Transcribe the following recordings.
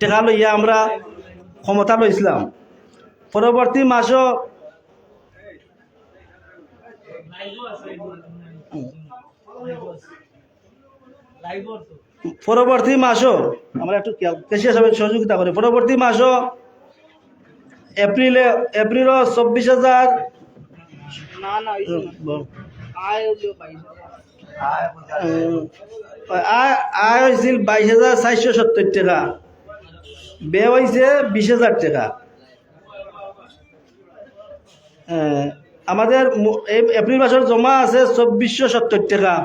টাকা লইয়া আমরা ক্ষমতা লইছিলাম। পরবর্তী মাসও আমরা একটু কেশিয়া সাহেবের সহযোগিতা করি। পরবর্তী মাসও এপ্রিলও 24,000 আয় হয়েছিল 22,470 টাকা, ব্যয় হয়েছে 20,000 টাকা। আমাদের এই এপ্রিল মাসের জমা আছে 2,470 টাকা।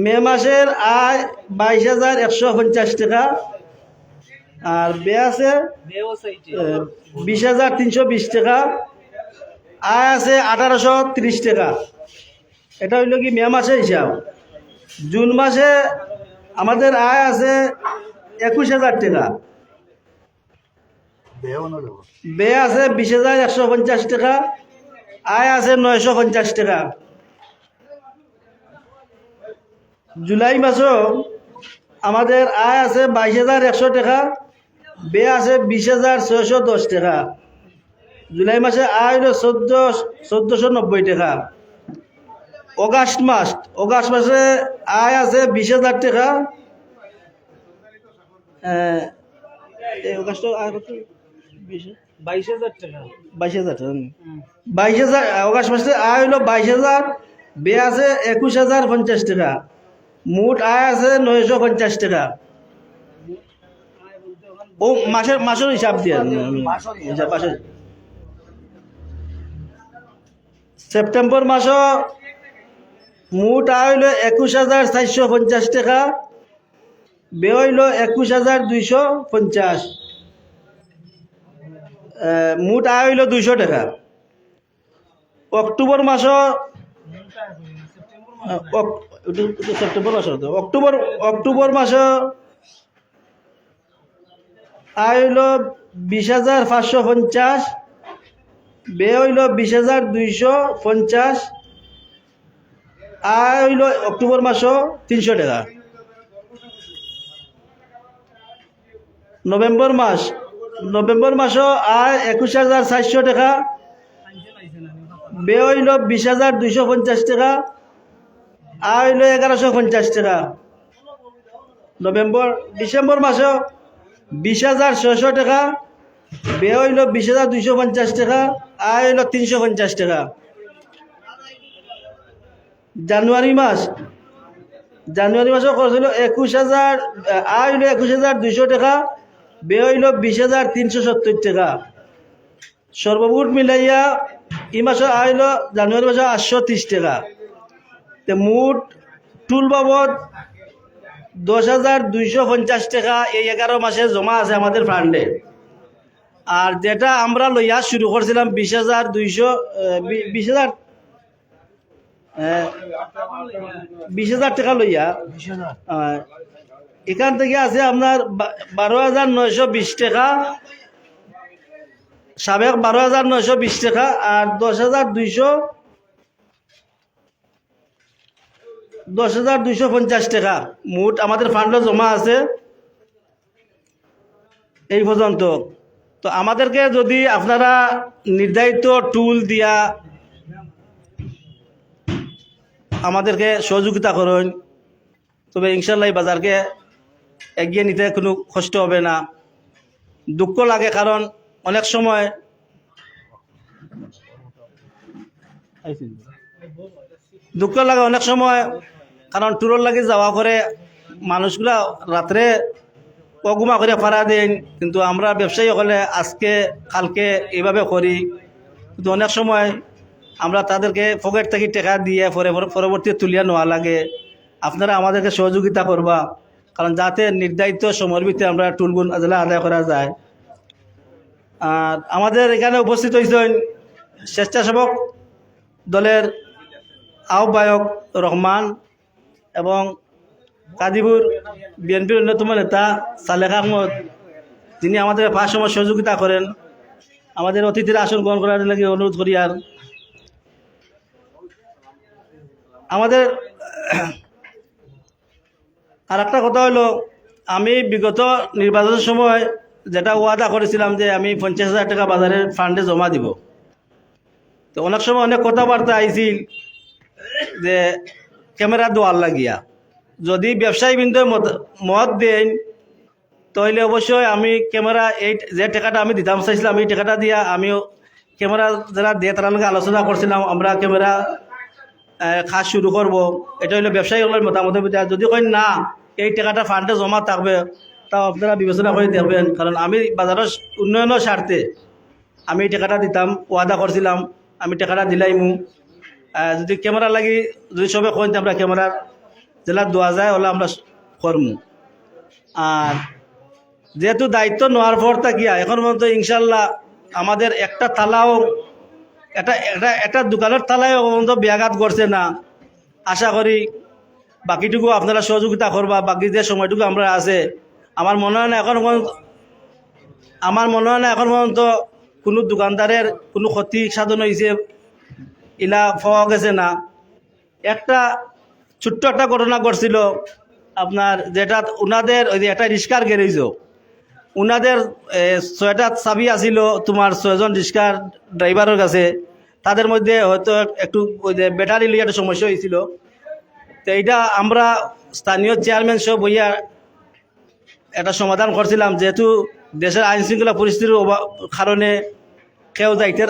মে মাসের আয় 22,150 টাকা, আর ব্যয় আছে 20,320 টাকা, আয় আছে 1,830 টাকা। এটা হইল কি মে মাসে হিসাব। জুন মাসে আমাদের আয় আছে 21,000 টাকা, ব্যয় আছে 20,150 টাকা, আয় আছে 950 টাকা। জুলাই মাসও আমাদের আয় আছে 22,100 টাকা, ব্যয় আছে 20,610 টাকা। জুলাই মাসে আয় হলো 1490 টাকা। অগাস্ট মাসে আয় আছে 20,000 টাকা। অগাস্ট আয় কত? 22,000 টাকা। 22,000 অগাস্ট মাসে আয় হলো 22,000, ব্যয় আছে 21,050 টাকা। মোট আয় আছে 950 টাকা। ও মাসের হিসাব দিয়ে সেপ্টেম্বর মাসও মোট আয় হইল 21,450 টাকা, ব্যয় হইল 21,250, মোট আয় হইল 200 টাকা। অক্টোবর মাসও অক্টোবর মাসে আয় হইল 20,550, ব্যয় হইল 20,250, আয় হইল অক্টোবর মাসও 300 টাকা। নভেম্বর মাসও আয় 21,400 টাকা, ব্যয় হইল 20,250 টাকা, আয় হইল 1,150 টাকা। ডিসেম্বর মাসেও 20,600 টাকা, ব্যয় হইল 20,250 টাকা, আয় হইল 350 টাকা। জানুয়ারি মাসও খরচ হইল 21,000, আয় হইল 21,200 টাকা, ব্যয় হইল 20,370 টাকা। সর্বমোট মিলাইয়া এই মাসে আয় হইল জানুয়ারি মাসে 830 টাকা। মোট টুল বাবদ 10,250 টাকা এই 11 মাসে জমা আছে আমাদের ফান্ডে। আর যেটা আমরা লইয়া শুরু করছিলাম 20,000 টাকা লইয়া, এখান থেকে আছে আপনার 12,920 টাকা, সাবেক 12,920 টাকা, আর 10,250 টাকা মোট আমাদের ফান্ডে জমা আছে এই পর্যন্ত। তো আমাদেরকে যদি আপনারা নির্ধারিত টুল দিয়া আমাদেরকে সহযোগিতা করেন, তবে ইনশাল্লাহ এই বাজারকে এগিয়ে নিতে কোনো কষ্ট হবে না। দুঃখ লাগে, কারণ অনেক সময় কারণ টুরের লাগে যাওয়া করে মানুষগুলা রাত্রে অগুমা করে ফাড়া দেন, কিন্তু আমরা ব্যবসায়ী হলে আজকে কালকে এইভাবে করি। কিন্তু অনেক সময় আমরা তাদেরকে পকেট থেকে টাকা দিয়ে পরবর্তী তুলিয়া নেওয়া লাগে। আপনারা আমাদেরকে সহযোগিতা করবা, কারণ যাতে নির্ধারিত সময়ের ভিতরে আমরা টুলগুন আদায় করা যায়। আর আমাদের এখানে উপস্থিত হয়েছেন স্বেচ্ছাসেবক দলের আহ্বায়ক রহমান এবং কাদিপুর বিএনপির অন্যতম নেতা সালেক আহমদ, যিনি আমাদের পাঁচ সময় সহযোগিতা করেন। আমাদের অতিথিরা আসন গ্রহণ করার লাগে অনুরোধ করি। আর আমাদের আর একটা কথা হলো, আমি বিগত নির্বাচনের সময় যেটা ওয়াদা করেছিলাম যে আমি 50,000 টাকা বাজারের ফান্ডে জমা দিব, তো অনেক সময় অনেক কথাবার্তা আইছিল যে ক্যামেরা দোয়ার লাগিয়া যদি ব্যবসায়ী বিন্দু মত দেন, তাহলে অবশ্যই আমি ক্যামেরা এই যে টাকাটা আমি দিতাম চাইছিলাম এই টাকাটা দিয়া আমিও ক্যামেরা যারা দিয়ে তার লগে আলোচনা করছিলাম, আমরা ক্যামেরা কাজ শুরু করব। এটা হলো ব্যবসায়ীগুলোর মতামতের ভিতরে। যদি কই না এই টাকাটা ফান্ডে জমা থাকবে, তাও আপনারা বিবেচনা করে দেখবেন, কারণ আমি বাজারের উন্নয়নের স্বার্থে আমি এই টাকাটা দিতাম, ওয়াদা করছিলাম, আমি টাকাটা দিলাইমু। যদি ক্যামেরা লাগি যদি সবে কইন আমরা ক্যামেরার জেলা দেওয়া যায় হলে আমরা করমু। আর যেহেতু দায়িত্ব নেওয়ার পর থাকিয়া এখন পর্যন্ত ইনশাল্লাহ আমাদের একটা তালাও একটা দোকানের তালাও পর্যন্ত ব্যাঘাত করছে না। আশা করি বাকিটুকু আপনারা সহযোগিতা করবা। বাকি যে সময়টুকু আমরা আছে, আমার মনে হয় না এখন পর্যন্ত কোনো দোকানদারের কোনো ক্ষতি সাধন হয়েছে ইলা পাওয়া গেছে না। একটা ছোট্ট একটা ঘটনা ঘটছিল আপনার, যেটা উনাদের ওই যে একটা রিক্সার গ্যারেজও উনাদের 6টা চাবি আসিল তোমার 6জন রিক্সার ড্রাইভারের কাছে, তাদের মধ্যে হয়তো একটু ওই যে ব্যাটারি লিয়ে একটা সমস্যা হয়েছিল। তো এইটা আমরা স্থানীয় চেয়ারম্যান সব বইয়া একটা সমাধান করছিলাম, যেহেতু দেশের আইন শৃঙ্খলা পরিস্থিতির কারণে কেউ যাইতে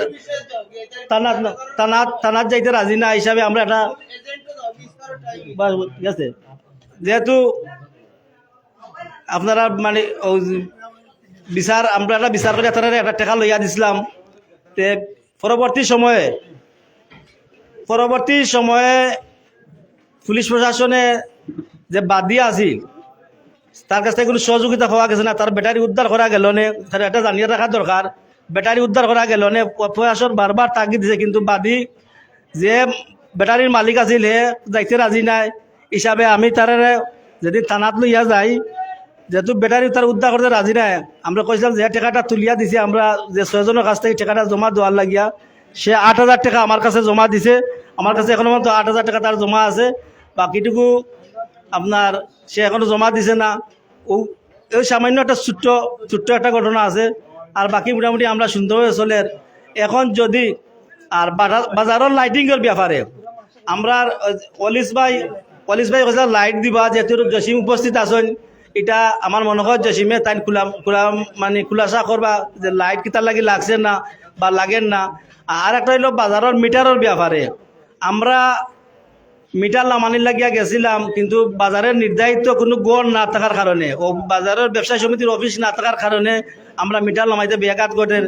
থানাত যাইতে রাজি না হিসাবে আমরা একটা ঠিক আছে, যেহেতু আপনারা মানে বিচার আমরা একটা বিচার করে তারা একটা টাকা লইয়া দিছিলাম। তে পরবর্তী সময়ে পুলিশ প্রশাসনে যে বাদী আছিল তার কাছ থেকে কোনো সহযোগিতা পাওয়া গেছে না। তার ব্যাটারি উদ্ধার করা গেল নে, তার এটা জানিয়ে রাখা দরকার। ব্যাটারি উদ্ধার করা গেল নে, প্রশাসন বারবার তাগিদ দিছে, কিন্তু বাদী যে ব্যাটারির মালিক আছিল হে যাইতে রাজি নাই হিসাবে আমি তার যদি থানাত লইয়া যাই, যেহেতু ব্যাটারি তার উদ্ধার করতে রাজি নাই, আমরা কইছিলাম যে টাকাটা তুলিয়া দিছে, আমরা যে 6জনের কাছ থেকে টাকাটা জমা দেওয়ার লাগিয়া সে 8,000 টাকা আমার কাছে জমা দিছে। আমার কাছে এখনো পর্যন্ত 8,000 টাকা তার জমা আছে। বাকিটুকু আপনার সে এখনো জমা দিছে না। ওই সামান্য একটা ছোট্ট একটা ঘটনা আছে, আর বাকি মোটামুটি আমরা সুন্দরভাবে চলে। এখন যদি আর বাজারের লাইটিংয়ের ব্যাপারে আমরা পলিশ ভাই কৈছে লাইট দিবা, যেহেতু জসিম উপস্থিত আছেন, এটা আমার মনে হয় জসিমে তাই মানে খুলাসা করবা যে লাইট কিতার লাগি লাগছে না বা লাগেন না। আর একটা হইল বাজারের মিটারের ব্যাপারে, আমরা মিটার লামানির লাগিয়া গেছিলাম, কিন্তু বাজারের নির্ধারিত কোনো গড় না থাকার কারণে ও বাজারের ব্যবসায়ী সমিতির অফিস না থাকার কারণে আমরা মিটার লামাইতে ব্যাঘাত ঘটে।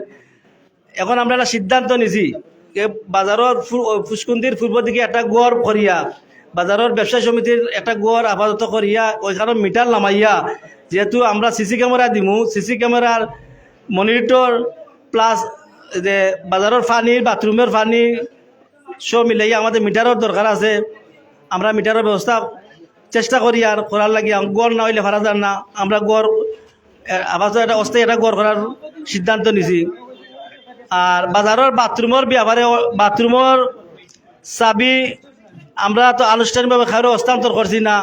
এখন আমরা একটা সিদ্ধান্ত নিছি বাজারের ফুসকুন্দির পূর্ব দিকে একটা গড় করিয়া বাজারের ব্যবসায়ী সমিতির একটা গড় আপাতত করিয়া ওইখানে মিটার নামাইয়া, যেহেতু আমরা সিসি ক্যামেরা দিমু, সিসি ক্যামেরার মনিটর প্লাস যে বাজারের পানি বাথরুমের পানি সব মিলাইয়া আমাদের মিটারের দরকার আছে। আমরা মিটারের ব্যবস্থা চেষ্টা করি আর করার লাগি, গড় না হইলে ভাড়া যান না, আমরা গড় আপাতত একটা অস্থায়ী একটা গড় করার সিদ্ধান্ত নিছি। আর বাজারের বাথরুমের ব্যাপারে বাথরুমের চাবি আমরা তো আনুষ্ঠানিকভাবে কারো হস্তান্তর করছি না।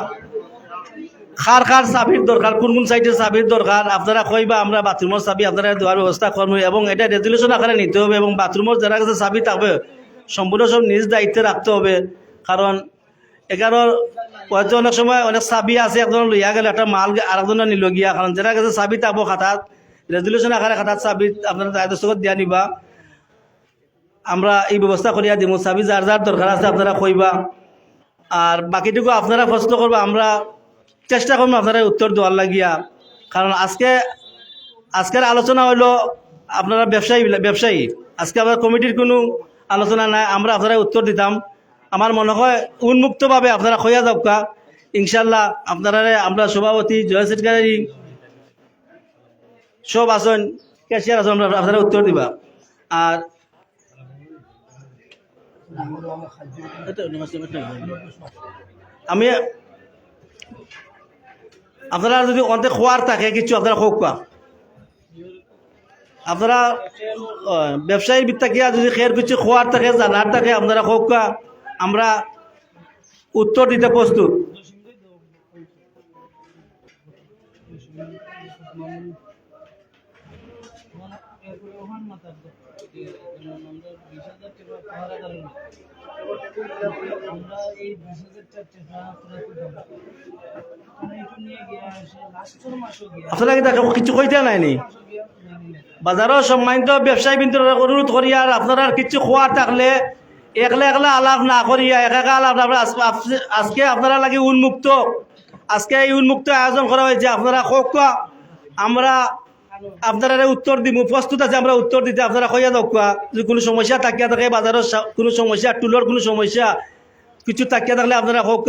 খার চাবির দরকার, কোন সাইডের চাবির দরকার আপনারা কইবা, আমরা বাথরুমের চাবি আপনারা দেওয়ার ব্যবস্থা করবো এবং এটা রেজুলেশন আকারে নিতে হবে। এবং বাথরুমের যারা কাছে চাবি থাকবে সম্পূর্ণ সব নিজ দায়িত্বে রাখতে হবে, কারণ এখানে হয়তো অনেক সময় অনেক চাবি আছে, একজনের লইয়া গেলে একটা মাল আরেকজনের নিল গিয়া, কারণ যারা কাছে চাবি থাকবো খাতাত রেজুলেশন আকারে খাতাত চাবি আপনারা দায়িত্ব দিয়া নিবা, আমরা এই ব্যবস্থা করিয়া দিব। চাবি যার যার দরকার আছে আপনারা কইবা, আর বাকিটুকু আপনারা প্রশ্ন করবা, আমরা চেষ্টা করবো আপনারা উত্তর দেওয়ার লাগিয়া। কারণ আজকের আলোচনা হইলো আপনারা ব্যবসায়ী, আজকে আপনার কমিটির কোনো আলোচনা নাই, আমরা আপনারা উত্তর দিতাম। আমার মনে হয় উন্মুক্তভাবে আপনারা কইয়া যাবকা, ইনশাল্লাহ আপনারা আমরা সভাপতি জয় সেক্রেটারি সব আছেন, ক্যাশিয়ার আছেন, আপনারা উত্তর দিবা। আর আমি আপনারা যদি অন্তে খোয়ার থাকে কিছু আপনারা হোক পা, আপনারা ব্যবসায়ীর বিত্তাকিয়া যদি খের কিছু খোয়ার থাকে জানার থাকে আপনারা হোক পা, আমরা উত্তর দিতে প্রস্তুত। আপনারা কি তাকে কিছু কইতে নাইনি বাজারও সম্মানিত ব্যবসায়ী বিন্দু অনুরোধ করি আর আপনারা কিছু খোয়ার থাকলে একলা একলা আলাপ না করিয়া একা একা আলাপ আজকে আপনারা লাগে উন্মুক্ত আজকে এই উন্মুক্ত আয়োজন করা হয়েছে আপনারা হোক আমরা আপনারা উত্তর দিব প্রস্তুত আছে আমরা উত্তর দিতে আপনারা কইয়া দোকা যদি কোনো সমস্যা থাকিয়া থাকে বাজারের কোনো সমস্যা টুলোর কোনো সমস্যা কিছু থাকিয়া থাকলে আপনারা হোক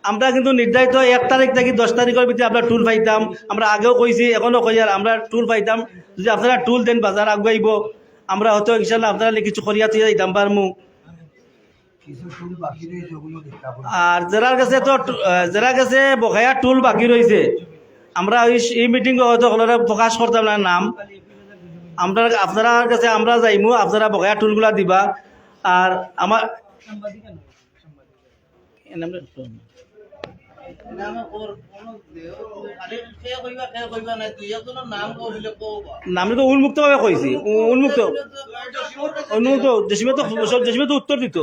আমরা কিন্তু নির্ধারিত 1 তারিখ থেকে 10 তারিখের ভিতরে আমরা টুল পাইতাম আমরা আগেও কইছি এখনও কই আর আমরা টুল পাইতাম যদি আপনারা টুল দেন বাজার আগাইব আমরা হয়তো ইনশাল্লাহ আপনারা কিছু করিয়া তুই দিতাম পারমু আর যারা কাছে বকেয়া টুল বাকি রয়েছে আমরা এই মিটিং হয়তো প্রকাশ করতাম না নাম আমরা আপনার কাছে আমরা যাইমু আপনারা বকেয়া টুলগুলা দিবা আর আমার নামে তো উন্মুক্ত ভাবে কইছি উন্মুক্ত উন্মুক্ত জেসিমে তো উত্তর দিত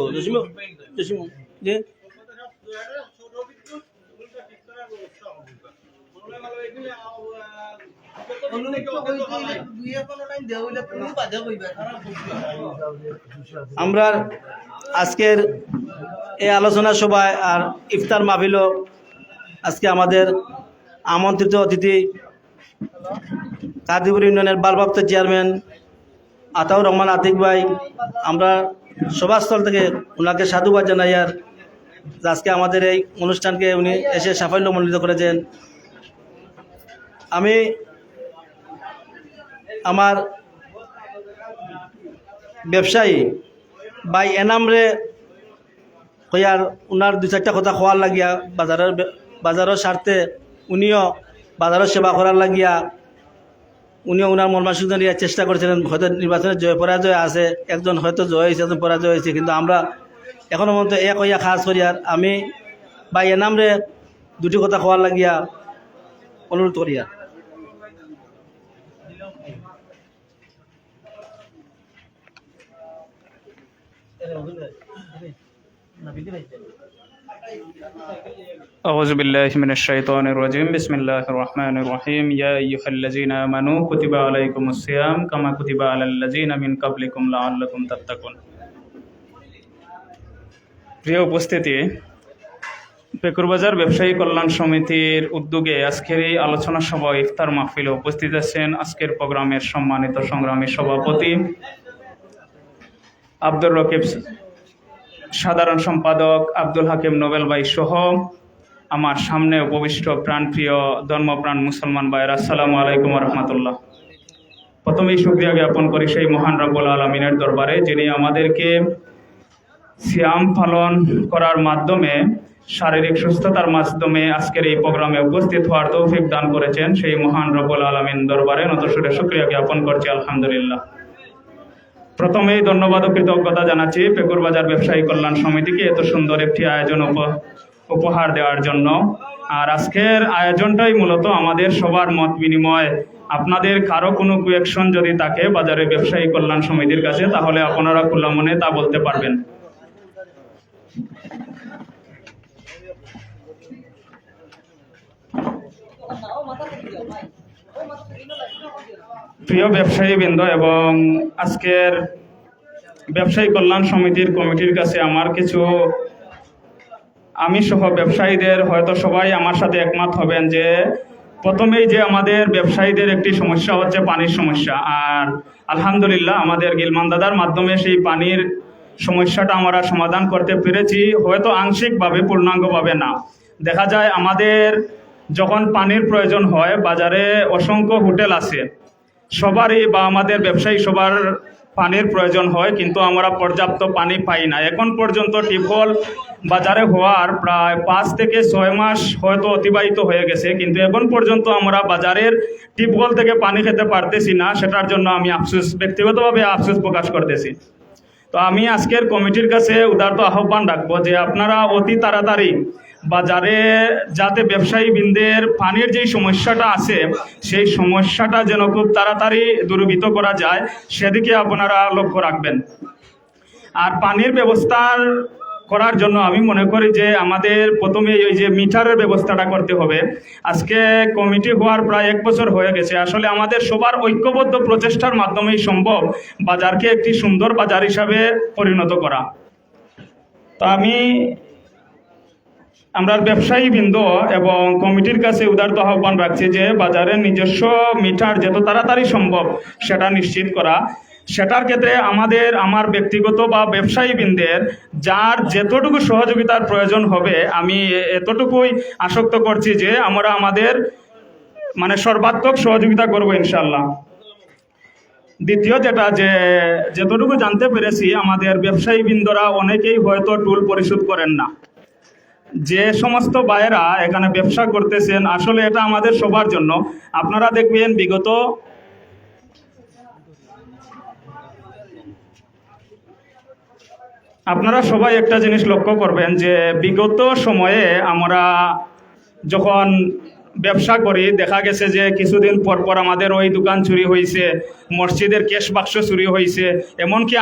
জেসিম যে আমরা আজকের এই আলোচনা সভায় আর ইফতার মাহফিল আজকে আমাদের আমন্ত্রিত অতিথি কাদিপুর ইউনিয়নের ভারপ্রাপ্ত চেয়ারম্যান আতাউর রহমান আতিক ভাই আমরা সভাস্থল থেকে ওনাকে সাধুবাদ জানাই আর আজকে আমাদের এই অনুষ্ঠানকে উনি এসে সাফল্যমণ্ডিত করেছেন আমি আমার ব্যবসায়ী ভাই এনামরে কইয়ার উনার 2-4টা কথা খোয়ার লাগিয়া বাজারের স্বার্থে উনিও বাজারের সেবা করার লাগিয়া উনিও উনার মর্মাসিদ্ধ নেওয়ার চেষ্টা করেছিলেন হয়তো নির্বাচনে জয় পরাজয় আছে একজন হয়তো জয় হয়েছে একজন পরাজয় হয়েছে কিন্তু আমরা এখনো পর্যন্ত এক হইয়া খাস করি আর আমি ভাই এনামরে 2টি কথা খোয়ার লাগিয়া অনুরোধ করিয়া أعوذ بالله من الشيطان الرجيم بسم الله الرحمن الرحيم يا أيها الذين آمنوا كتب عليكم الصيام كما كتب على الذين من قبلكم لعلكم تتقون প্রিয় উপস্থিতি পেকুরবাজার ব্যবসায়ী কল্যাণ সমিতির উদ্যোগে আজকের এই আলোচনা সভা ইফতার মাহফিলে উপস্থিত আছেন আজকের প্রোগ্রামের সম্মানিত সংগ্রামী সভাপতি আব্দুর রকিব সাধারণ সম্পাদক আব্দুল হাকিম নোবেল ভাই সহ আমার সামনে উপবিষ্ট প্রাণপ্রিয় ধর্মপ্রাণ মুসলমান ভাইয়েরা আসসালামু আলাইকুম রহমতুল্লাহ। প্রথমেই শুকরিয়া জ্ঞাপন করি সেই মহান রব্বুল আলমিনের দরবারে যিনি আমাদেরকে সিয়াম পালন করার মাধ্যমে শারীরিক সুস্থতার মাধ্যমে আজকের এই প্রোগ্রামে উপস্থিত হওয়ার তৌফিক দান করেছেন সেই মহান রব্বুল আলমিন দরবারে নতসুরে শুকরিয়া জ্ঞাপন করছি আলহামদুলিল্লাহ। প্রথমেই ধন্যবাদ ও কৃতজ্ঞতা জানাচ্ছি পেকুরবাজার ব্যবসায়ী কল্যাণ সমিতিকে এত সুন্দর একটি আয়োজন উপহার দেওয়ার জন্য। আর আজকের আয়োজনটাই মূলত আমাদের সবার মত বিনিময় আপনাদের কারো কোনো কোয়েকশন যদি থাকে বাজারে ব্যবসায়ী কল্যাণ সমিতির কাছে তাহলে আপনারা খোলা মনে তা বলতে পারবেন। প্রিয় ব্যবসায়ীবৃন্দ এবং আজকের ব্যবসায়ী কল্যাণ সমিতির কমিটির কাছে আমার কিছু আমি সহ ব্যবসায়ীদের হয়তো সবাই আমার সাথে একমত হবেন যে প্রথমেই যে আমাদের ব্যবসায়ীদের একটি সমস্যা হচ্ছে পানির সমস্যা। আর আলহামদুলিল্লাহ আমাদের গিলমান দাদার মাধ্যমে সেই পানির সমস্যাটা আমরা সমাধান করতে পেরেছি, হয়তো আংশিকভাবে পূর্ণাঙ্গভাবে না। দেখা যায় আমাদের যখন পানির প্রয়োজন হয় বাজারে অসংখ্য হোটেল আছে, সবারই বা আমাদের ব্যবসায়ী সবার পানির প্রয়োজন হয় কিন্তু আমরা পর্যাপ্ত পানি পাই না। এখন পর্যন্ত টিউবওয়েল বাজারে হওয়ার প্রায় 5 থেকে 6 মাস হয়তো অতিবাহিত হয়ে গেছে কিন্তু এখন পর্যন্ত আমরা বাজারের টিউবওয়েল থেকে পানি খেতে পারতেছি না। সেটার জন্য আমি ব্যক্তিগতভাবে আফসোস প্রকাশ করতেছি। তো আমি আজকের কমিটির কাছে উদারত আহ্বান রাখবো যে আপনারা অতি তাড়াতাড়ি বাজারে যাতে ব্যবসায়ী বৃন্দের পানির যেই সমস্যাটা আছে সেই সমস্যাটা যেন খুব তাড়াতাড়ি দূরীভূত করা যায় সেদিকে আপনারা লক্ষ্য রাখবেন। আর পানির ব্যবস্থার করার জন্য আমি মনে করি যে আমাদের প্রথমে ওই যে মিটারের ব্যবস্থাটা করতে হবে। আজকে কমিটি হওয়ার প্রায় 1 বছর হয়ে গেছে। আসলে আমাদের সবার ঐক্যবদ্ধ প্রচেষ্টার মাধ্যমেই সম্ভব বাজারকে একটি সুন্দর বাজার হিসাবে পরিণত করা। তো আমরা ব্যবসায়ী বৃন্দ এবং কমিটির কাছে উদারত আহ্বান রাখছি যে বাজারের নিজস্ব মিটার যত তাড়াতাড়ি সম্ভব সেটা নিশ্চিত করা। সেটার ক্ষেত্রে আমার ব্যক্তিগত বা ব্যবসায়ী বৃন্দের যার যতটুকু সহযোগিতার প্রয়োজন হবে আমি এতটুকুই আশ্বস্ত করছি যে আমরা আমাদের সর্বাত্মক সহযোগিতা করব ইনশাল্লাহ। দ্বিতীয় যেটা যে যতটুকু জানতে পেরেছি আমাদের ব্যবসায়ী বৃন্দরা অনেকেই হয়তো টুল পরিশোধ করেন না। যে সমস্ত ভাইয়েরা এখানে ব্যবসা করতেছেন আসলে এটা আমাদের সবার জন্য। আপনারা দেখবেন আপনারা সবাই একটা জিনিস লক্ষ্য করবেন যে বিগত সময়ে আমরা যখন ব্যবসা করি দেখা গেছে যে কিছুদিন পর পর আমাদের ওই দোকান চুরি হয়েছে, মসজিদের ক্যাশ বাক্স চুরি হয়েছে, এমনকি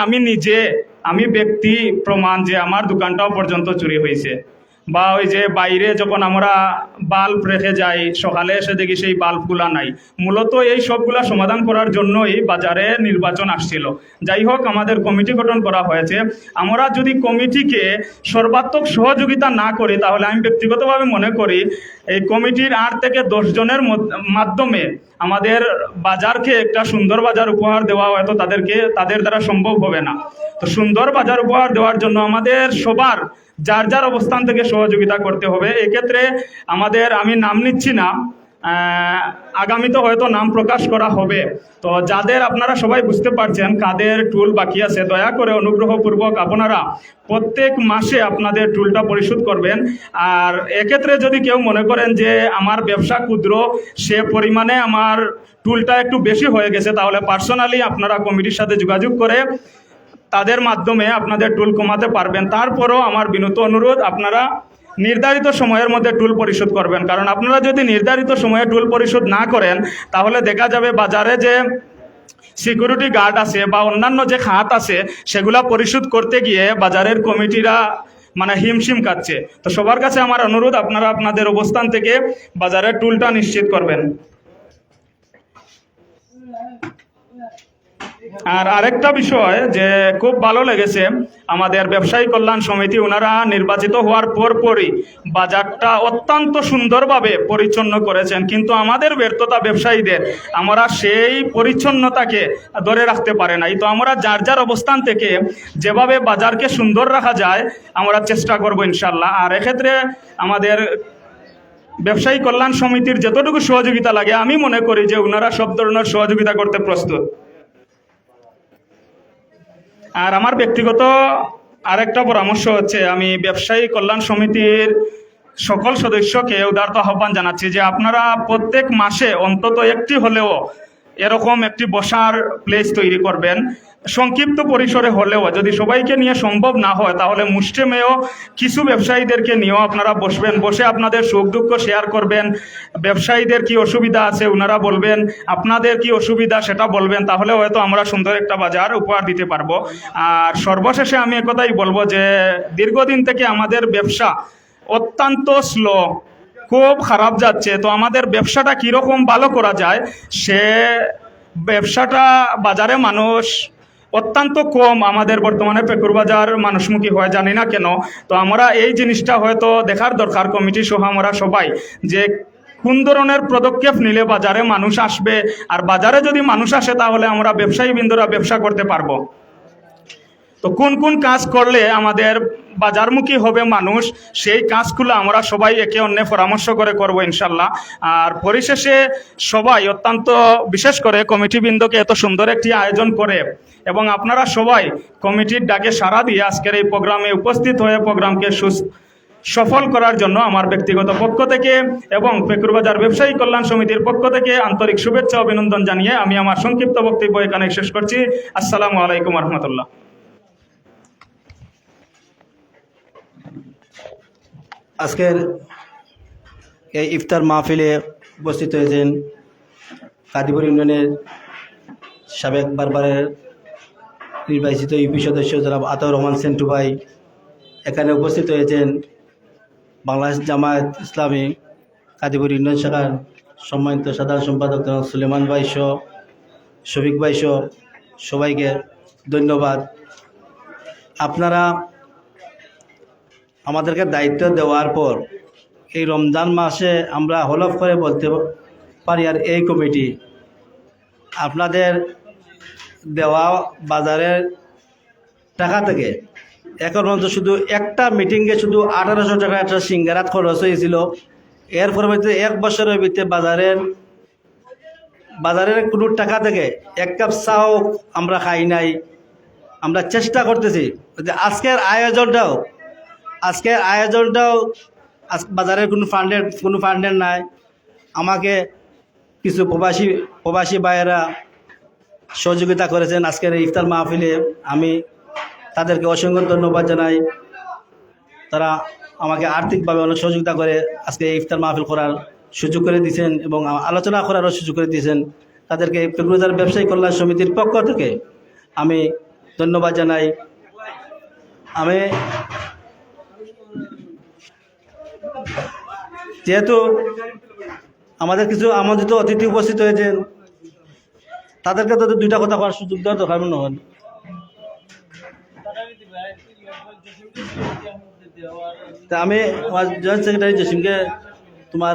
আমি ব্যক্তি প্রমাণ যে আমার দোকানটাও পর্যন্ত চুরি হয়েছে। বা ওই যে বাইরে যখন আমরা বাল্ব রেখে যাই সকালে এসে দেখি সেই বাল্বগুলা নাই। মূলত এই সবগুলা সমাধান করার জন্যই বাজারে নির্বাচন আসছিল। যাই হোক, আমাদের কমিটি গঠন করা হয়েছে। আমরা যদি কমিটিকে সর্বাত্মক সহযোগিতা না করি তাহলে আমি ব্যক্তিগতভাবে মনে করি এই কমিটির 8 থেকে 10 জনের মাধ্যমে আমাদের বাজারকে একটা সুন্দর বাজার উপহার দেওয়া হয়তো তাদের দ্বারা সম্ভব হবে না। তো সুন্দর বাজার উপহার দেওয়ার জন্য আমাদের সবার যার যার অবস্থান থেকে সহযোগিতা করতে হবে। এক্ষেত্রে আমি নাম নিচ্ছি না, আগামীতে হয়তো নাম প্রকাশ করা হবে। তো যাদের আপনারা সবাই বুঝতে পারছেন কাদের টুল বাকি আছে, দয়া করে অনুগ্রহপূর্বক আপনারা প্রত্যেক মাসে আপনাদের টুলটা পরিশোধ করবেন। আর এক্ষেত্রে যদি কেউ মনে করেন যে আমার ব্যবসা ক্ষুদ্র, সে পরিমাণে আমার টুলটা একটু বেশি হয়ে গেছে, তাহলে পার্সোনালি আপনারা কমিটির সাথে যোগাযোগ করে তাদের মাধ্যমে আপনাদের টুল কমাতে পারবেন। তারপরও আমার বিনীত অনুরোধ, আপনারা নির্ধারিত সময়ের মধ্যে টুল পরিশোধ করবেন। কারণ আপনারা যদি নির্ধারিত সময়ে টুল পরিশোধ না করেন তাহলে দেখা যাবে বাজারে যে সিকিউরিটি গার্ড আছে বা অন্যান্য যে খাত আছে সেগুলা পরিশোধ করতে গিয়ে বাজারের কমিটিরা হিমশিম খাচ্ছে। তো সবার কাছে আমার অনুরোধ, আপনারা আপনাদের অবস্থান থেকে বাজারের টুলটা নিশ্চিত করবেন। আর আরেকটা বিষয় যে খুব ভালো লেগেছে, আমাদের ব্যবসায়ী কল্যাণ সমিতি ওনারা নির্বাচিত হওয়ার পরই বাজারটা অত্যন্ত সুন্দরভাবে পরিচ্ছন্ন করেছেন। কিন্তু আমাদের ব্যর্থতা ব্যবসায়ীদের, আমরা সেই পরিচ্ছন্নতাকে ধরে রাখতে পারে নাই। তো আমরা যার যার অবস্থান থেকে যেভাবে বাজারকে সুন্দর রাখা যায় আমরা চেষ্টা করব ইনশাল্লাহ। আর এক্ষেত্রে আমাদের ব্যবসায়ী কল্যাণ সমিতির যতটুকু সহযোগিতা লাগে আমি মনে করি যে ওনারা সব ধরনের সহযোগিতা করতে প্রস্তুত। আর আমার ব্যক্তিগত আরেকটা পরামর্শ হচ্ছে, আমি ব্যবসায়ী কল্যাণ সমিতির সকল সদস্যকে উদারত আহ্বান জানাচ্ছি যে আপনারা প্রত্যেক মাসে অন্তত একটি হলেও এরকম একটি বসার প্লেস তৈরি করবেন। সংক্ষিপ্ত পরিসরে হলেও, যদি সবাইকে নিয়ে সম্ভব না হয় তাহলে মুষ্টিমেয় কিছু ব্যবসায়ীদেরকে নিয়েও আপনারা বসবেন, বসে আপনাদের সুখ দুঃখ শেয়ার করবেন। ব্যবসায়ীদের কি অসুবিধা আছে ওনারা বলবেন, আপনাদের কি অসুবিধা সেটা বলবেন, তাহলে হয়তো আমরা সুন্দর একটা বাজার উপহার দিতে পারবো। আর সর্বশেষে আমি একথাই বলবো যে দীর্ঘদিন থেকে আমাদের ব্যবসা অত্যন্ত স্লো, খুব খারাপ যাচ্ছে। তো আমাদের ব্যবসাটা কীরকম ভালো করা যায়, সে ব্যবসাটা বাজারে মানুষ অত্যন্ত কম আমাদের বর্তমানে পেকুর বাজার মানুষমুখী হয়, জানি না কেন। তো আমরা এই জিনিসটা হয়তো দেখার দরকার কমিটি সহ আমরা সবাই, যে কোন ধরনের পদক্ষেপ নিলে বাজারে মানুষ আসবে। আর বাজারে যদি মানুষ আসে তাহলে আমরা ব্যবসায়ী বৃন্দরা ব্যবসা করতে পারবো। তো কোন কোন কাজ করলে আমাদের বাজারমুখী হবে মানুষ, সেই কাজগুলো আমরা সবাই একে অন্যে পরামর্শ করে করব ইনশাল্লাহ। আর পরিশেষে সবাই অত্যন্ত বিশেষ করে কমিটিবৃন্দকে এত সুন্দর একটি আয়োজন করে এবং আপনারা সবাই কমিটির ডাকে সাড়া দিয়ে আজকের এই প্রোগ্রামে উপস্থিত হয়ে প্রোগ্রামকে সফল করার জন্য আমার ব্যক্তিগত পক্ষ থেকে এবং পেকুর বাজার ব্যবসায়ী কল্যাণ সমিতির পক্ষ থেকে আন্তরিক শুভেচ্ছা অভিনন্দন জানিয়ে আমি আমার সংক্ষিপ্ত বক্তব্য এখানে শেষ করছি। আসসালামু আলাইকুম রহমতুল্লাহ। আজকের এই ইফতার মাহফিলে উপস্থিত হয়েছেন কাদিপুর ইউনিয়নের সাবেক বারবারের নির্বাচিত ইউপি সদস্য জনাব আতাউর রহমান সেন্টু ভাই। এখানে উপস্থিত হয়েছেন বাংলাদেশ জামায়াত ইসলামী কাদিপুর ইউনিয়ন শাখার সম্মানিত সাধারণ সম্পাদক জনাব সুলেমান ভাই সহ শফিক ভাই সহ সবাইকে ধন্যবাদ। আপনারা আমাদেরকে দায়িত্ব দেওয়ার পর এই রমজান মাসে আমরা হলফ করে বলতে পারি আর এই কমিটি আপনাদের দেওয়া বাজারের টাকা থেকে এখন পর্যন্ত শুধু একটা মিটিংয়ে শুধু 1800 টাকা একটা সিঙ্গারাত খরচ হয়েছিল। এর পরবর্তীতে 1 বছরের ভিতরে বাজারের কোনো টাকা থেকে 1 কাপ চাও আমরা খাই নাই। আমরা চেষ্টা করতেছি যে আজকের আয়োজনটাও বাজারের কোনো ফান্ডের নাই। আমাকে কিছু প্রবাসী ভাইয়েরা সহযোগিতা করেছেন আজকের ইফতার মাহফিলে, আমি তাদেরকে অসংখ্য ধন্যবাদ জানাই। তারা আমাকে আর্থিকভাবে অনেক সহযোগিতা করে আজকে ইফতার মাহফিল করার সুযোগ করে দিয়েছেন এবং আলোচনা করারও সুযোগ করে দিয়েছেন। তাদেরকে পেকুরবাজার ব্যবসায়ী কল্যাণ সমিতির পক্ষ থেকে আমি ধন্যবাদ জানাই। আমি যেহেতু আমাদের কিছু আমন্ত্রিত অতিথি উপস্থিত হয়েছেন, তাদেরকে তো 2টা কথা বলার সুযোগ দেওয়ার দরকার মনে হয়। তা আমি আমার জয়েন্ট সেক্রেটারি জসিমকে তোমার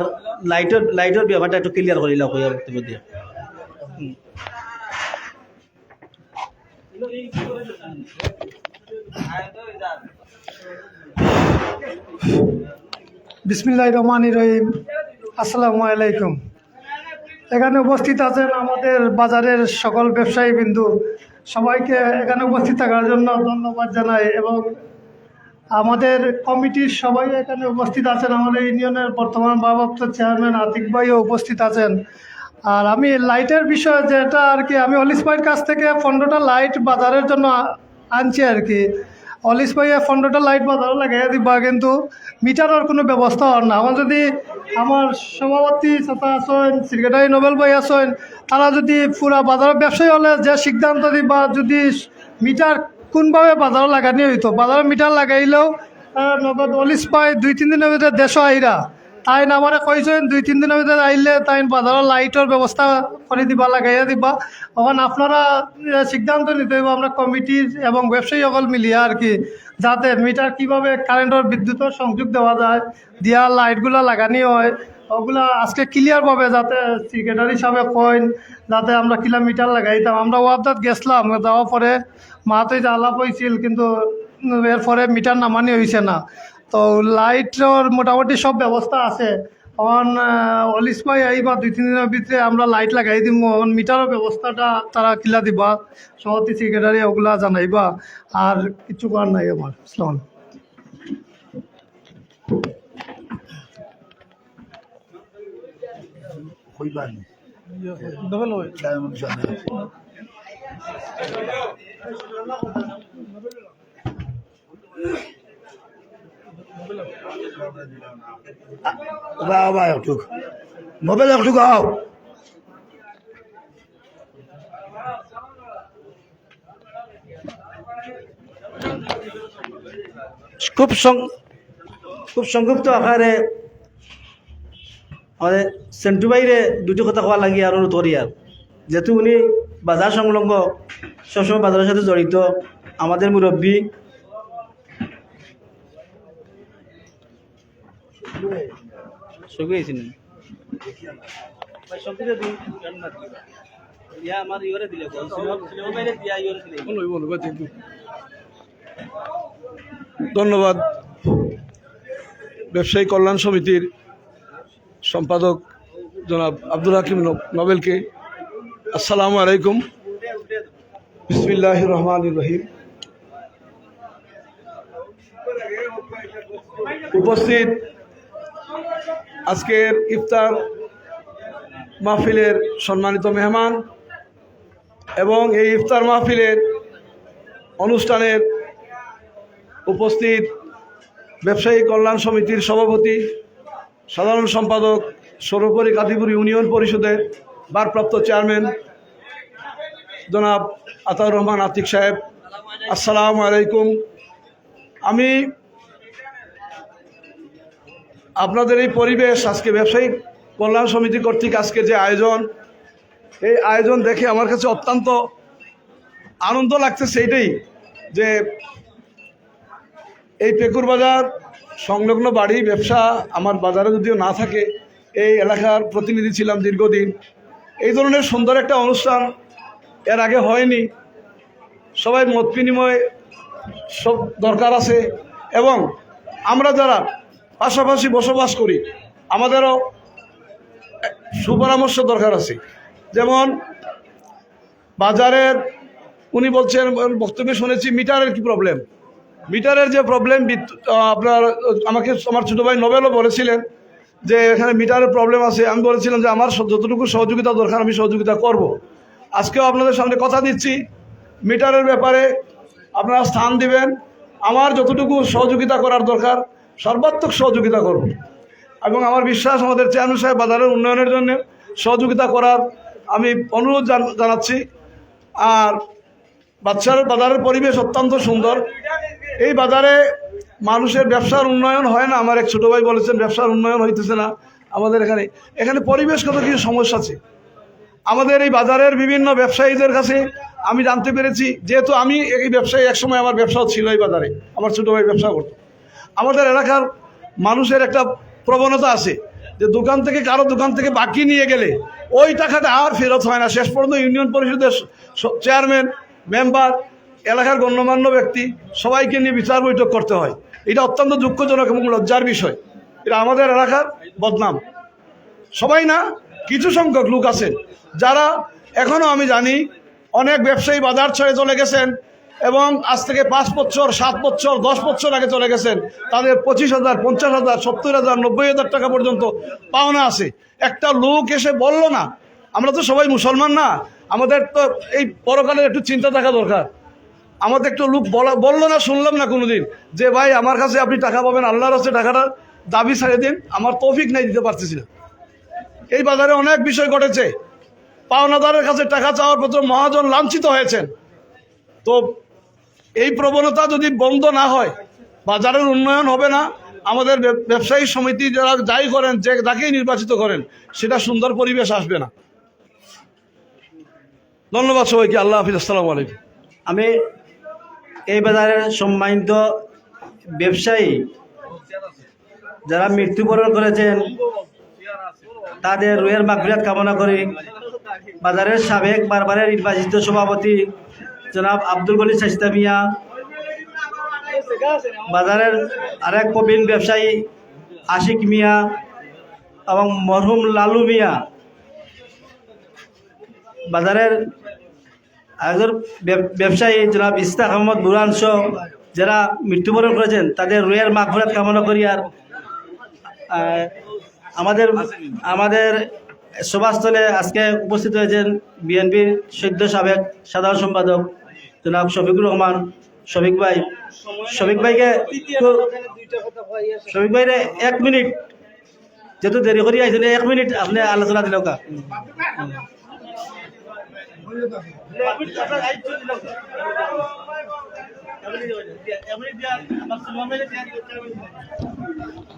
লাইটের ব্যাপারটা একটু ক্লিয়ার করিলাম হইয়া বক্তব্য দিয়ে। বিসমিল্লাহির রহমানির রহিম। আসসালামু আলাইকুম। এখানে উপস্থিত আছেন আমাদের বাজারের সকল ব্যবসায়ী বিন্দু, সবাইকে এখানে উপস্থিত থাকার জন্য ধন্যবাদ জানাই এবং আমাদের কমিটির সবাই এখানে উপস্থিত আছেন। আমাদের ইউনিয়নের বর্তমান ভারপ্রাপ্ত চেয়ারম্যান আতিক ভাইও উপস্থিত আছেন। আর আমি লাইটের বিষয়ে যেটা আর কি, আমি অলিস ভাইয়ের কাছ থেকে 15টা লাইট বাজারের জন্য আনছি আর কি। অলিস ভাইয়ে 15টা লাইট বাজারও লাগাই দিবা, কিন্তু মিটারের কোনো ব্যবস্থা হন না। আমার সভাপতি চাচা আছেন, সেক্রেটারি নোবেল ভাই আছেন, তারা যদি পুরা বাজারের ব্যবসায়ী হলে যে সিদ্ধান্ত দিবা, যদি মিটার কোনভাবে বাজারও লাগানি হইতো, বাজারে মিটার লাগাইলেও নগদ অলিস ভাই 2-3 দিনের ভিতরে দেশ আইরা তাই আমারে কইছেন 2-3 দিনের ভিতরে আইলে তাই বাজারের লাইটের ব্যবস্থা করে দিবা, লাগাইয়া দিবা। তখন আপনারা সিদ্ধান্ত নিতে হইব আমরা কমিটির এবং ব্যবসায়ী সকল মিলিয়ে আর কি, যাতে মিটার কীভাবে কারেন্টের বিদ্যুতের সংযোগ দেওয়া যায়, দিয়া লাইটগুলো লাগানি হয়, ওগুলা আজকে ক্লিয়ারভাবে যাতে সেক্রেটারি সাহেব কইন যাতে আমরা কিলোমিটার লাগাইতাম। আমরা ওয়াবদাত গেছিলাম, যাওয়ার পরে মাহাতই আলাপ হয়েছিল, কিন্তু এরপরে মিটার নামানি হয়েছে না। তো লাইটের মোটামুটি সব ব্যবস্থা আছে। এখন অলিস ভাই আইবা 2-3 দিনের ভিতরে আমরা লাইট লাগাই দিব। এখন মিটারের ব্যবস্থাটা তারা কিলা দিবা, সভাপতি সেক্রেটারি ওগুলা জানাইবা। আর কিছু করার নাই আমার। আসসালাম। মোবাইল একটু গাও। খুব সংক্ষিপ্ত আকারে আমাদের সেন্টু ভাইরে 2টি কথা কোয়া লাগি আর অনুরোধ করি। আর যেহেতু উনি বাজার সংলগ্ন, সবসময় বাজারের সাথে জড়িত, আমাদের মুরব্বী, ধন্যবাদ ব্যবসায়ী কল্যাণ সমিতির সম্পাদক জনাব আব্দুল হাকিম নোবেলকে। আসসালামু আলাইকুম। বিসমিল্লাহির রহমানির রহিম। উপস্থিত আজকের ইফতার মাহফিলের সম্মানিত মেহমান এবং এই ইফতার মাহফিলের অনুষ্ঠানের উপস্থিত ব্যবসায়ী কল্যাণ সমিতির সভাপতি, সাধারণ সম্পাদক, সর্বোপরি কাদিপুর ইউনিয়ন পরিষদের ভারপ্রাপ্ত চেয়ারম্যান জনাব আতাউর রহমান আতিক সাহেব, আসসালামু আলাইকুম। আমি আপনাদের এই পরিবেশ, আজকে ব্যবসায়ী কল্যাণ সমিতি কর্তৃক আজকে যে আয়োজন, এই আয়োজন দেখে আমার কাছে অত্যন্ত আনন্দ লাগতেছে। এইটাই যে এই পেকুর বাজার সংলগ্ন বাড়ি ব্যবসা আমার বাজারে যদিও না থাকে, এই এলাকার প্রতিনিধি ছিলাম দীর্ঘদিন। এই ধরনের সুন্দর একটা অনুষ্ঠান এর আগে হয়নি। সবাই মত বিনিময় সব দরকার আছে, এবং আমরা যারা পাশাপাশি বসবাস করি আমাদেরও সুপরামর্শ দরকার আছে। যেমন বাজারের উনি বলছেন, বক্তব্যে শুনেছি মিটারের কি প্রবলেম, মিটারের যে প্রবলেম আপনার আমাকে আমার ছোটো ভাই নোবেলও বলেছিলেন যে এখানে মিটারের প্রবলেম আছে। আমি বলেছিলাম যে আমার যতটুকু সহযোগিতা দরকার আমি সহযোগিতা করব। আজকেও আপনাদের সামনে কথা দিচ্ছি, মিটারের ব্যাপারে আপনারা স্থান দিবেন। আমার যতটুকু সহযোগিতা করার দরকার সর্বাত্মক সহযোগিতা করব, এবং আমার বিশ্বাস আমাদের চেয়ারম্যান সাহেব বাজারের উন্নয়নের জন্য সহযোগিতা করার আমি অনুরোধ জানাচ্ছি। আর বাজারের পরিবেশ অত্যন্ত সুন্দর। এই বাজারে মানুষের ব্যবসার উন্নয়ন হয় না। আমার এক ছোটো ভাই বলেছেন ব্যবসার উন্নয়ন হইতেছে না আমাদের এখানে পরিবেশগত কিছু সমস্যা আছে। আমাদের এই বাজারের বিভিন্ন ব্যবসায়ীদের কাছে আমি জানতে পেরেছি, যেহেতু আমি এই ব্যবসায়ী, একসময় আমার ব্যবসাও ছিল এই বাজারে, আমার ছোটো ভাই ব্যবসা করতো। আমাদের এলাকার মানুষের একটা প্রবণতা আছে যে কারো দোকান থেকে বাকি নিয়ে গেলে ওই টাকাটা আর ফেরত হয় না। শেষ পর্যন্ত ইউনিয়ন পরিষদের চেয়ারম্যান, মেম্বার, এলাকার গণ্যমান্য ব্যক্তি সবাইকে নিয়ে বিচার বৈঠক করতে হয়। এটা অত্যন্ত দুঃখজনক এবং লজ্জার বিষয়। এটা আমাদের এলাকার বদনাম। সবাই না, কিছু সংখ্যক লোক আছেন যারা এখনও আমি জানি অনেক ব্যবসায়ী বাজার ছেড়ে চলে গেছেন, এবং আজ থেকে 5 বছর 7 বছর 10 বছর আগে চলে গেছেন। তাদের 25,000, 50,000, 70,000, 90,000 টাকা পর্যন্ত পাওনা আছে। একটা লোক এসে বলল না, আমরা তো সবাই মুসলমান না, আমাদের তো এই পরকালের একটু চিন্তা থাকা দরকার। আমাদের একটু লোক বললো না, শুনলাম না কোনোদিন যে ভাই আমার কাছে আপনি টাকা পাবেন, আল্লাহর কাছে টাকাটা দাবি ছাড়ে দিন, আমার তৌফিক নাই, দিতে পারতেছি না। এই বাজারে অনেক বিষয় ঘটেছে, পাওনাদারের কাছে টাকা চাওয়ার পত্র মহাজন লাঞ্ছিত হয়েছেন। তো এই প্রবণতা যদি বন্ধ না হয় বাজারের উন্নয়ন হবে না। আমাদের ব্যবসায়ী সমিতি যারা যাই করেন, যে যাকেই নির্বাচিত করেন, সেটা সুন্দর পরিবেশ আসবে না। ধন্যবাদ সবাইকে। আল্লাহ হাফিজ। আসসালামু আলাইকুম। আমি এই বাজারের সম্মানিত ব্যবসায়ী যারা মৃত্যুবরণ করেছেন তাদের রুহের মাগফিরাত কামনা করি। বাজারের সাবেক বারবারের নির্বাচিত সভাপতি জনাব আব্দুল গনি শাস্তা মিয়া, বাজারের আরেক প্রবীণ ব্যবসায়ী আশিক মিয়া এবং মরহুম লালু মিয়া, বাজারের একজন ব্যবসায়ী জনাব ইস্তাক আহমদ বুরহান সহ যারা মৃত্যুবরণ করেছেন তাদের রুহের মাগফিরাত কামনা করি। আর আমাদের সভাস্থলে আজকে উপস্থিত হয়েছেন বিএনপির সদ্য সাবেক সাধারণ সম্পাদক জনাব শফিকুর রহমান শফিক ভাইকে 1 মিনিট, যেহেতু দেরি করি আইছেন, 1 মিনিট আপনি আলোচনা দিল কা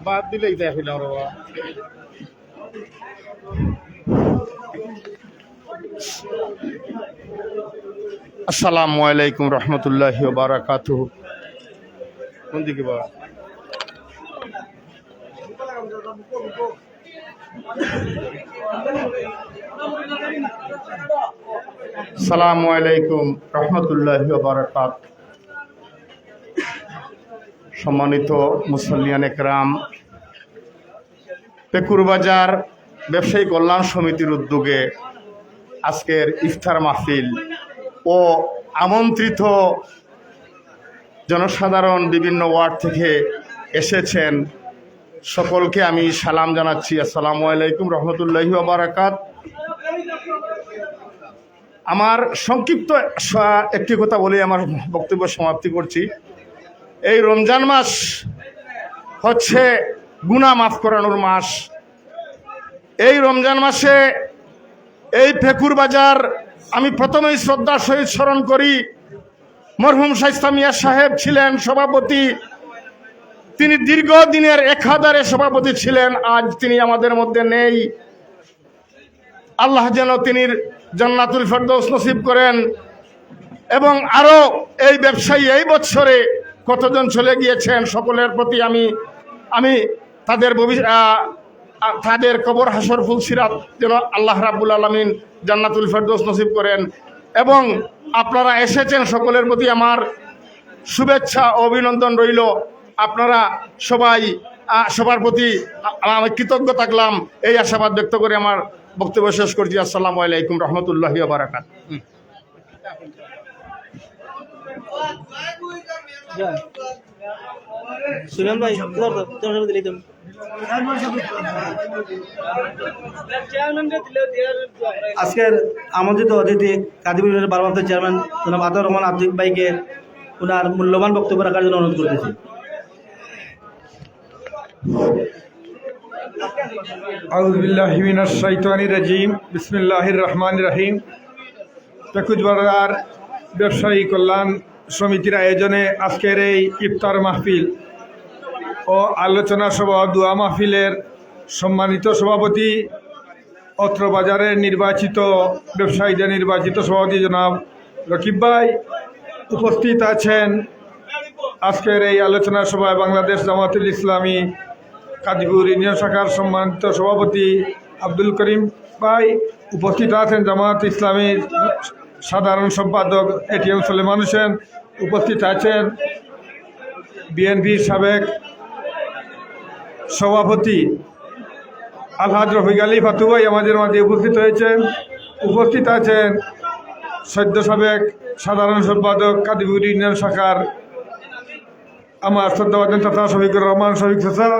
বাদ দিলেই দেখি না বাবা। আসসালামু আলাইকুম রহমতুল্লাহি ওয়া বারাকাতুহু। কোন দিকে বাবা? আসসালামু আলাইকুম রহমতুল্লাহি ওয়া বারাকাতুহু। সম্মানিত মুসল্লিয়ান একরাম, পেকুর বাজার ব্যবসায়ী কল্যাণ সমিতির উদ্যোগে আজকের ইফতার মাহফিল ও আমন্ত্রিত জনসাধারণ বিভিন্ন ওয়ার্ড থেকে এসেছেন, সকলকে আমি সালাম জানাচ্ছি। আসসালামু আলাইকুম রহমতুল্লাহি ওয়া বারাকাতুহু। আমার সংক্ষিপ্ত একটি কথা বলে আমার বক্তব্য সমাপ্তি করছি। এই রমজান মাস হচ্ছে গুনাহ মাফ করানোর মাস। এই রমজান মাসে এই ফেকুর বাজার আমি প্রথমেই শ্রদ্ধার সহিত স্মরণ করি, মরহুম শাইস্তা মিয়া সাহেব ছিলেন সভাপতি। তিনি দীর্ঘদিনের একাধারে সভাপতি ছিলেন, আজ তিনি আমাদের মধ্যে নেই। আল্লাহ যেন তিনি জান্নাতুল ফেরদৌস নসিব করেন। এবং আরো এই ব্যবসায়ী এই বছরে কতজন চলে গিয়েছেন, সকলের প্রতি আমি তাদের কবর হাসর ফুলসিরাত যেন আল্লাহ রাব্বুল আলামিন জান্নাতুল ফেরদৌস নসিব করেন। এবং আপনারা এসেছেন, সকলের প্রতি আমার শুভেচ্ছা ও অভিনন্দন রইল। আপনারা সবার প্রতি আমি কৃতজ্ঞ থাকলাম, এই আশাবাদ ব্যক্ত করে আমার বক্তব্য শেষ করছি। আসসালামু আলাইকুম রহমতুল্লাহি ওয়া বারাকাতুহু। সুলেমান ভাই আজকের আমন্ত্রিত অতিথি কাদিপুর ইউনিয়নের ভারপ্রাপ্ত চেয়ারম্যান জনাব আতাউর রহমান আতিক ভাইকে ওনার মূল্যবান বক্তব্য রাখার জন্য অনুরোধ করতেছি। আউযু বিল্লাহি মিনাশ শাইতানির রাজিম, বিসমিল্লাহির রহমানির রহিম। পেকুজবাজার ব্যবসায়ী কল্যাণ সমিতির আয়োজনে আজকের এই ইফতার মাহফিল ও আলোচনা সভা দোয়া মাহফিলের সম্মানিত সভাপতি, অত্র বাজারের নির্বাচিত ব্যবসায়ীদের নির্বাচিত সভাপতি জনাব রকিব ভাই, উপস্থিত আছেন আজকের এই আলোচনা সভায় বাংলাদেশ জামাতুল ইসলামী কাদিপুর ইউনিয়ন শাখার সম্মানিত সভাপতি আব্দুল করিম ভাই, উপস্থিত আছেন জামাত ইসলামীর সাধারণ সম্পাদক এটিএম সুলেমান হোসেন, উপস্থিত আছেন বিএনপির সাবেক সভাপতি আলহাজ রফিক আলী ফাতু ভাই আমাদের মাঝে উপস্থিত হয়েছেন, উপস্থিত আছেন সদ্য সাবেক সাধারণ সম্পাদক কাদিপুর ইউনিয়ন শাখার আমার শ্রদ্ধাভাজন চাচা শফিকুর রহমান শফিক চাচা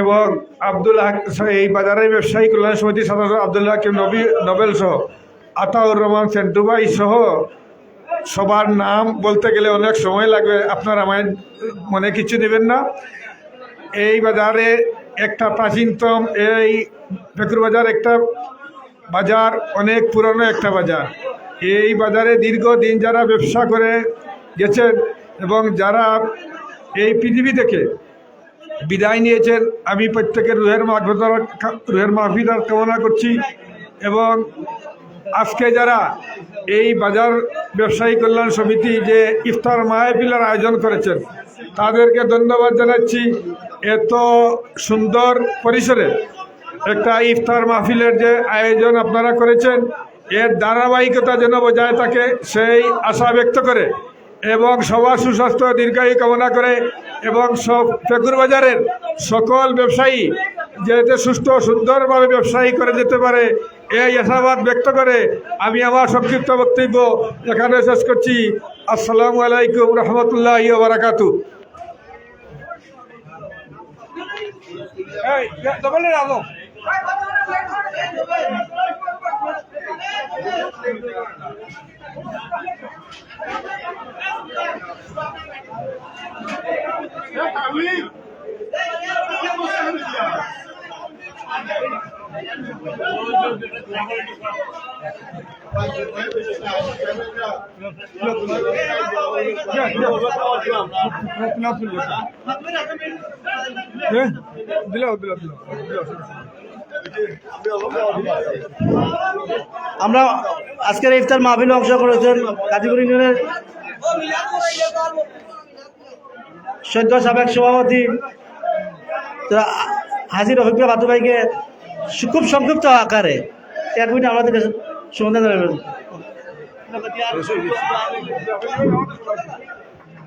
এবং আব্দুল হক, এই বাজারের ব্যবসায়ী কল্যাণ সমিতির সদস্য আব্দুল হাকিম নোবেল সহ আতাউর রহমান সেন্টু ভাই সহ সবার নাম বলতে গেলে অনেক সময় লাগবে, আপনারা আমার মনে কিছু নেবেন না। এই বাজারে একটা প্রাচীনতম এই ফেকুর বাজার একটা বাজার, অনেক পুরনো একটা বাজার। এই বাজারে দীর্ঘদিন যারা ব্যবসা করে গেছেন এবং যারা এই পৃথিবী থেকে বিদায় নিয়েছেন, আমি প্রত্যেকের রুহের মাহফিরাত কামনা করছি। এবং আজকে যারা এই বাজার ব্যবসায়ী কল্যাণ সমিতি যে ইফতার মাহফিলের আয়োজন করেছেন, তাদেরকে ধন্যবাদ জানাচ্ছি। এত সুন্দর পরিসরে একটা ইফতার মাহফিলের যে আয়োজন আপনারা করেছেন, এর ধারাবাহিকতা যেন বজায় থাকে সেই আশা ব্যক্ত করে এবং সবার সুস্বাস্থ্য দীর্ঘায়ু কামনা করে এবং সব ফেকুর বাজারের সকল ব্যবসায়ী যাতে সুস্থ সুন্দরভাবে ব্যবসায়ী করে যেতে পারে এই আশাবাদ ব্যক্ত করে আমি আমার সংক্ষিপ্ত বক্তব্য এখানে শেষ করছি। আসসালামু আলাইকুম রহমতুল্লাহি ওয়া বারাকাতুহু। আমরা আজকের ইফতার মাহফিলে অংশ করেছেন কাদিপুর ইউনিয়নের সদ্য সাবেক সভাপতি হাজি রফিক ফাতু ভাইকে খুব সংক্ষিপ্ত আকারে 1 মিনিট আমাদের সমাধান দেবেন।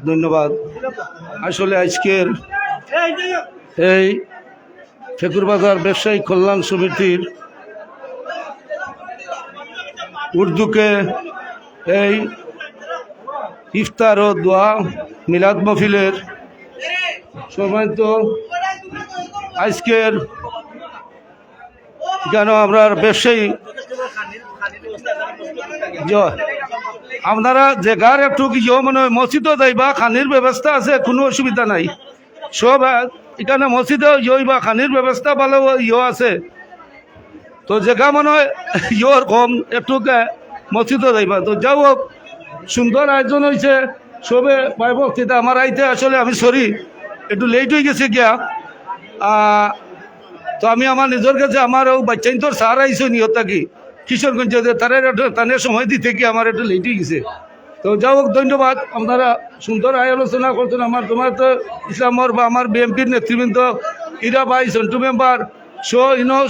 ধন্যবাদ। আসলে আজকের এই ফেকুর বাজার ব্যবসায়ী কল্যাণ সমিতির উর্দুকে এই ইফতার ও দোয়া মিলাদ মাহফিলের সম্মানিত আজকের কেন আমরা ব্যবসায়ী আপনারা যে গার একটু কি মনে হয় মসজিদও যাইবা, খানির ব্যবস্থা আছে, কোনো অসুবিধা নাই। সব এখানে মসজিদে বা খানির ব্যবস্থা ভালো আছে, তো জায়গা মনে হয় কম একটু মসজিদও যাইবা। তো যাও হোক, সুন্দর আয়োজন হয়েছে, সবে ভাই বক্তৃতা আমার আইতে আসলে আমি সরি একটু লেট হয়ে গেছে গিয়া। তো আমি আমার নিজের কাছে আমার বাচ্চাইন তোর সার আইসো নিয়ত থাকি কিশোরগঞ্জ, তাদের সময় দিতে কি আমার একটু লেট হয়ে গেছে। তো যাই হোক, ধন্যবাদ, আপনারা সুন্দর আলোচনা করছেন। আমার তোমার তো ইসলামর বা আমার বিএমপির নেতৃবৃন্দ ইরা ভাই, সন্টু মেম্বার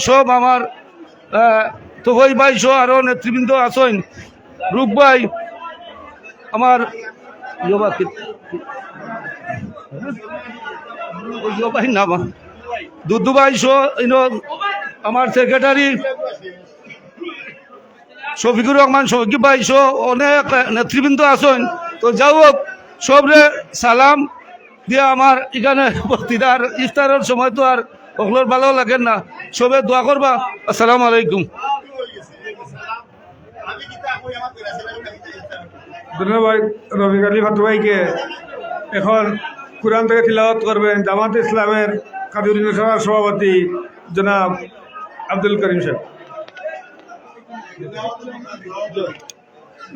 সব আমার তোফাই ভাই সহ আরও নেতৃবৃন্দ আছেন, রূপ ভাই, আমার ভাই না দুদু ভাই সহ আমার সেক্রেটারি শফিকুর রহমান শফিক ভাই সহ অনেক নেতৃবৃন্দ আছেন। তো যাও হোক, সবরে সালাম দিয়া আমার এখানে বক্তৃতার ইফতারের সময় তো আর ওগুলোর ভালো লাগে না, সবে দোয়া করবা। আসসালামু আলাইকুম। ধন্যবাদ রফিক আলী ফাতু ভাইকে। এখন কোরআন থেকে তিলাওয়াত করবেন জামাত ইসলামের কাদিউদ্দিন সভার সভাপতি জনাব আব্দুল করিম সাহেব।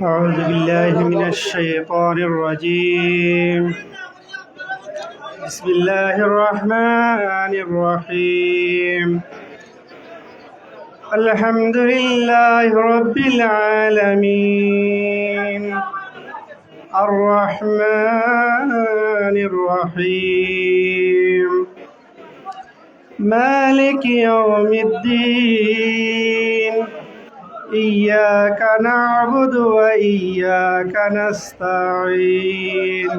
أعوذ بالله من الشيطان الرجيم. بسم الله الرحمن الرحيم. الحمد لله رب العالمين الرحمن الرحيم مالك يوم الدين إياك نعبد وإياك نستعين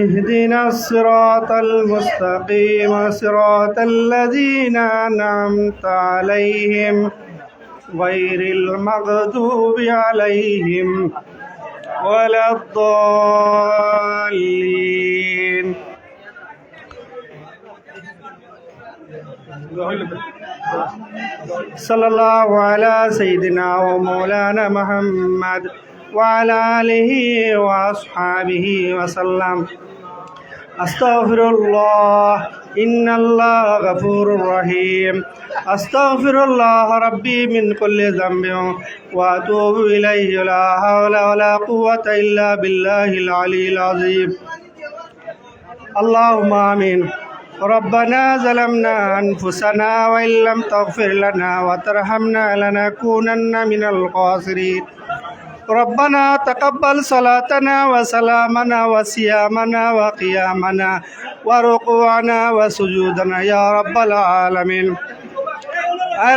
اهدنا الصراط المستقيم صراط الذين أنعمت عليهم غير المغضوب عليهم ولا الضالين. صلى الله على سيدنا ومولانا محمد وعلى آله وأصحابه وسلم. أستغفر الله إن الله غفور رحيم. أستغفر الله ربي من كل ذنب وأتوب إليه لا حول ولا قوة إلا بالله العلي العظيم. اللهم آمين. ربنا ظلمنا أنفسنا وإن لم تغفر لنا وترحمنا لنكونن من الخاسرين. ربنا تقبل صلاتنا وسلامنا وصيامنا وقيامنا وركوعنا وسجودنا يا رب العالمين.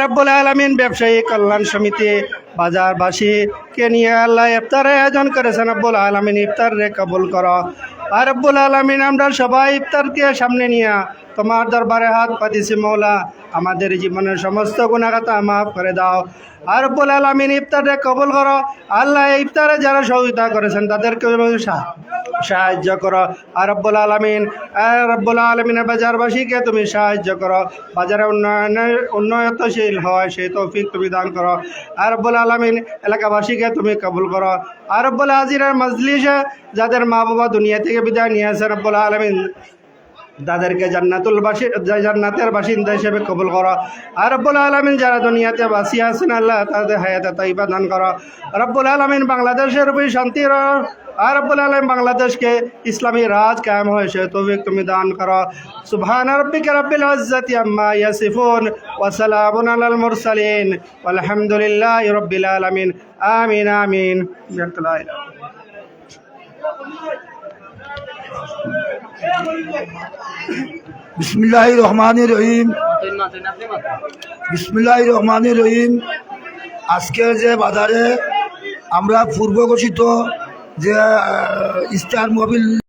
রব্বুল আলামিন ব্যবসায়ী কল্যাণ সমিতি বাজারবাসীকে নিয়ে আল্লাহ ইফতারের আয়োজন করেছেন। রব্বুল আলামিন ইফতার রে কবুল করো। আর রব্বুল আলামিন আমরা সবাই ইফতারকে সামনে নিয়ে তোমার দরবারে হাত পাতিছি মৌলা, আমাদের জীবনের সমস্ত গুনাহগাতা মাফ করে দাও। আর রব্বুল আলামিন ইফতারে কবুল করো। আল্লাহ এই ইফতারে যারা সহযোগিতা করেছেন তাদেরকে সাহায্য করো। আর রব্বুল আলামিনের বাজারবাসীকে তুমি সাহায্য করো, বাজারে উন্নয়নশীল হয় সেই তৌফিক তুমি দান করো। আর রব্বুল আলামিন এলাকাবাসীকে তুমি কবুল করো। আর রব্বুল আজিরের মজলিসে যাদের মা বাবা দুনিয়া থেকে বিদায় নিয়ে আসে রব্বুল আলামিন তাদেরকে জান্নাতের বাসিন্দা হিসেবে কবুল করো। আর রব্বুল আলামিন যারা দুনিয়াতে বাঁচিয়ে আছেন আল্লাহ তাদের হায়াতে তাইবা দান করো। রব্বুল আলামিন বাংলাদেশের উপর শান্তি আর রব্বুল আলামিন বাংলাদেশকে ইসলামী রাজ কায়েম হয় সে তৌফিক তুমি দান করো। সুবহান রাব্বিকা রাব্বিল ইজ্জাতি আম্মা ইয়াসিফুন ওয়া সালামুন আলাল মুরসালিন ওয়ালহামদুলিল্লাহি রাব্বিল আলামিন। আমিন আমিন। বিসমিল্লাহির রহমানির রহিম। বিসমিল্লাহির রহমানির রহিম। আজকের যে বাজারে আমরা পূর্ব ঘোষিত যে স্টার মোবিল